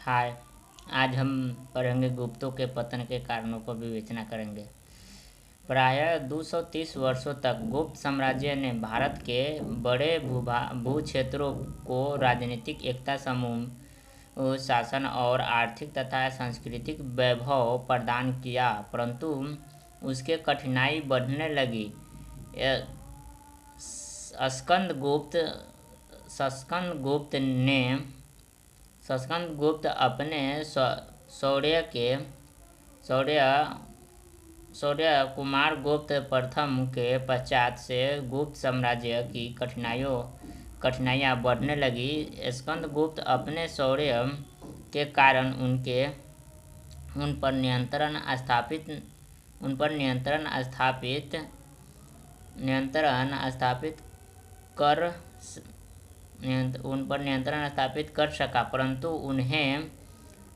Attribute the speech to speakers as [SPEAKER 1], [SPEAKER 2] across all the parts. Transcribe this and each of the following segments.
[SPEAKER 1] हाय। आज हम पढ़ेंगे गुप्तों के पतन के कारणों पर विवेचना करेंगे। प्रायः 230 वर्षों तक गुप्त साम्राज्य ने भारत के बड़े भूक्षेत्रों को राजनीतिक एकता, समूह शासन और आर्थिक तथा सांस्कृतिक वैभव प्रदान किया, परंतु उसके कठिनाई बढ़ने लगी। स्कंदगुप्त अपने शौर्य कुमारगुप्त प्रथम के पश्चात से गुप्त साम्राज्य की कठिनाइयाँ बढ़ने लगी। स्कंदगुप्त अपने शौर्य के कारण उन पर नियंत्रण स्थापित कर सका, परंतु उन्हें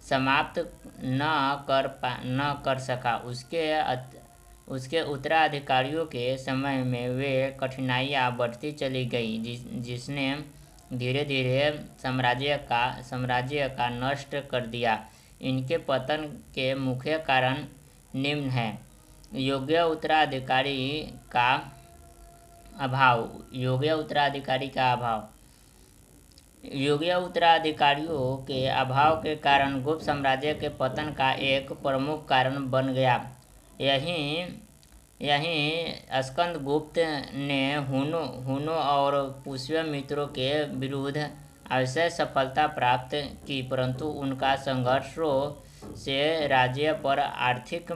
[SPEAKER 1] समाप्त न कर सका। उसके उत्तराधिकारियों के समय में वे कठिनाइयाँ बढ़ती चली गई, जिसने धीरे धीरे साम्राज्य का नष्ट कर दिया। इनके पतन के मुख्य कारण निम्न हैं। योग्य उत्तराधिकारी का अभाव। योग्य उत्तराधिकारियों के अभाव के कारण गुप्त साम्राज्य के पतन का एक प्रमुख कारण बन गया। यहीं स्कंदगुप्त ने हुनों और पुष्यमित्रों के विरुद्ध अवश्य सफलता प्राप्त की, परंतु उनका संघर्षों से राज्य पर आर्थिक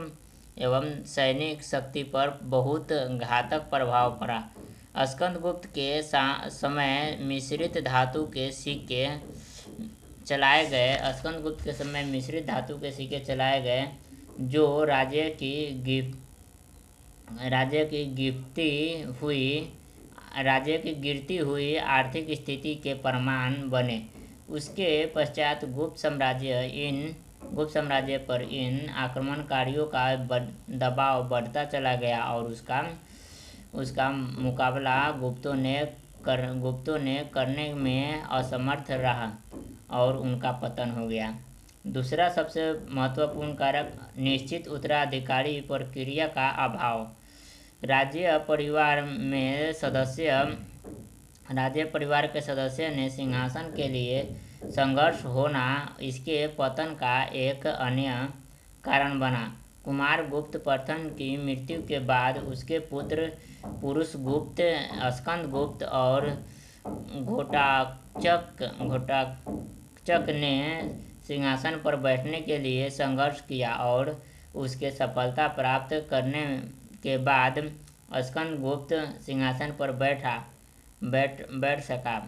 [SPEAKER 1] एवं सैनिक शक्ति पर बहुत घातक प्रभाव पड़ा। स्कंदगुप्त के समय मिश्रित धातु के सिक्के चलाए गए, जो राज्य की गिरती हुई आर्थिक स्थिति के प्रमाण बने। उसके पश्चात गुप्त साम्राज्य पर इन आक्रमणकारियों का दबाव बढ़ता चला गया और उसका मुकाबला गुप्तों ने करने में असमर्थ रहा और उनका पतन हो गया। दूसरा सबसे महत्वपूर्ण कारक निश्चित उत्तराधिकारी प्रक्रिया का अभाव। राज्य परिवार के सदस्य ने सिंहासन के लिए संघर्ष होना इसके पतन का एक अन्य कारण बना। कुमारगुप्त प्रथम की मृत्यु के बाद उसके पुत्र पुरुषगुप्त, स्कंदगुप्त और घोटाचक ने सिंहासन पर बैठने के लिए संघर्ष किया और उसके सफलता प्राप्त करने के बाद स्कंदगुप्त सिंहासन पर बैठ सका।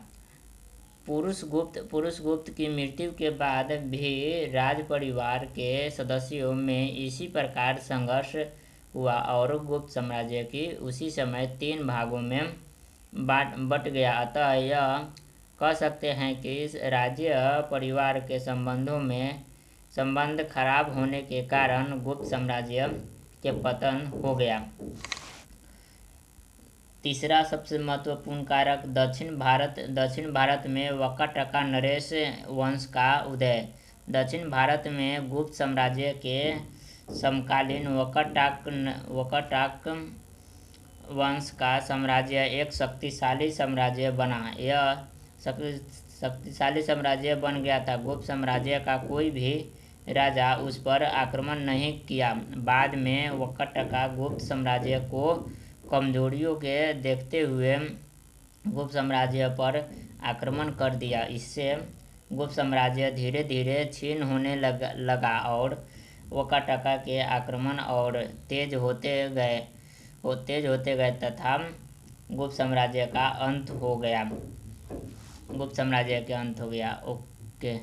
[SPEAKER 1] पुरुषगुप्त की मृत्यु के बाद भी राज परिवार के सदस्यों में इसी प्रकार संघर्ष हुआ और गुप्त साम्राज्य की उसी समय 3 भागों में बट गया। अतः यह कह सकते हैं कि इस राज्य परिवार के संबंध खराब होने के कारण गुप्त साम्राज्य के पतन हो गया। तीसरा सबसे महत्वपूर्ण कारक दक्षिण भारत में वाकाटका नरेश वंश का उदय। दक्षिण भारत में गुप्त साम्राज्य के समकालीन वाकाटक वंश का साम्राज्य एक शक्तिशाली साम्राज्य बना। यह शक्तिशाली साम्राज्य बन गया था। गुप्त साम्राज्य का कोई भी राजा उस पर आक्रमण नहीं किया। बाद में वाकाटका गुप्त साम्राज्य को कमजोरियों के देखते हुए गुप्त साम्राज्य पर आक्रमण कर दिया। इससे गुप्त साम्राज्य धीरे धीरे क्षीण होने लगा और वाकाटका के आक्रमण और तेज होते गए तथा गुप्त साम्राज्य का अंत हो गया। ओके।